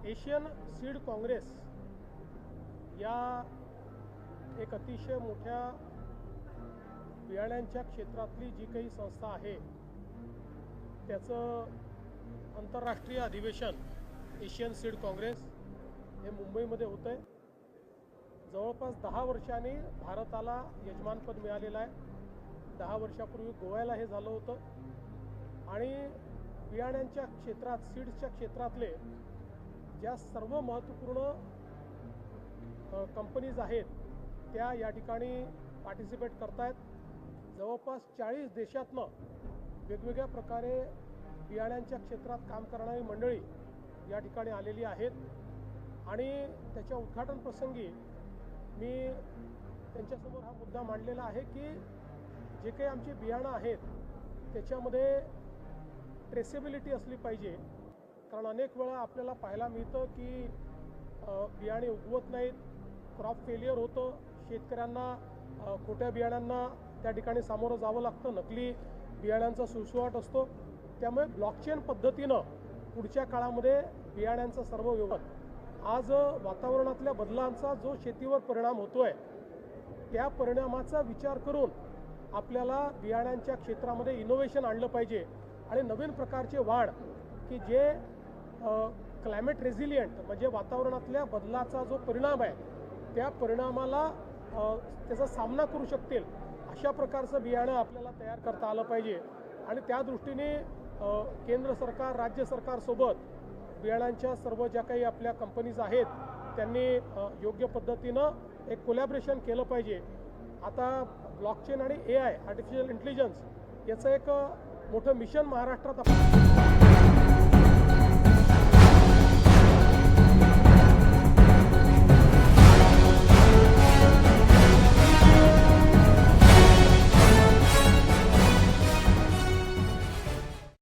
Asian seed Congress या एक अतिशय मोठ्या बियाण्यांच्या क्षेत्रातली जी काही संस्था आहे त्याचं आंतरराष्ट्रीय अधिवेशन एशियन सीड काँग्रेस हे मुंबईमध्ये होतं आहे। जवळपास 10 वर्षांनी भारताला यजमानपद मिळालेलं आहे। 10 वर्षापूर्वी गोव्याला हे झालं होतं आणि बियाण्यांच्या क्षेत्रात सीड्सच्या क्षेत्रातले ज्या सर्व महत्त्वपूर्ण कंपनीज आहेत त्या या ठिकाणी पार्टिसिपेट करतायत। जवळपास 40 देशातनं वेगवेगळ्या प्रकारे बियाण्यांच्या क्षेत्रात काम करणारी मंडळी या ठिकाणी आलेली आहेत आणि त्याच्या उद्घाटन प्रसंगी मी त्यांच्यासमोर हा मुद्दा मांडलेला आहे की जे काही आमची बियाणं आहेत त्याच्यामध्ये ट्रेसेबिलिटी असली पाहिजे। कारण अनेक वेळा आपल्याला पाहायला मिळतं की बियाणे उगवत नाहीत, क्रॉप फेलियर होतं, शेतकऱ्यांना खोट्या बियाण्यांना त्या ठिकाणी सामोरं जावं लागतं, नकली बियाण्यांचा सुळसुळाट असतो। त्यामुळे ब्लॉकचेन पद्धतीनं पुढच्या काळामध्ये बियाण्यांचा सर्व व्यवहार आज वातावरणातल्या बदलांचा जो शेतीवर परिणाम होतोय त्या परिणामाचा विचार करून आपल्याला बियाण्यांच्या क्षेत्रामध्ये इनोव्हेशन आणलं पाहिजे आणि नवीन प्रकारचे वाढ की जे क्लायमेट रेझिलियंट म्हणजे वातावरणातल्या बदलाचा जो परिणाम आहे त्या परिणामाला त्याचा सामना करू शकतील अशा प्रकारचं बियाणं आपल्याला तयार करता आलं पाहिजे। आणि त्या दृष्टीने केंद्र सरकार राज्य सरकारसोबत बियाण्यांच्या सर्व ज्या काही आपल्या कंपनीज आहेत त्यांनी योग्य पद्धतीनं एक कोलॅबरेशन केलं पाहिजे। आता ब्लॉकचेन आणि AI आर्टिफिशियल इंटेलिजन्स याचं एक मोठं मिशन महाराष्ट्रात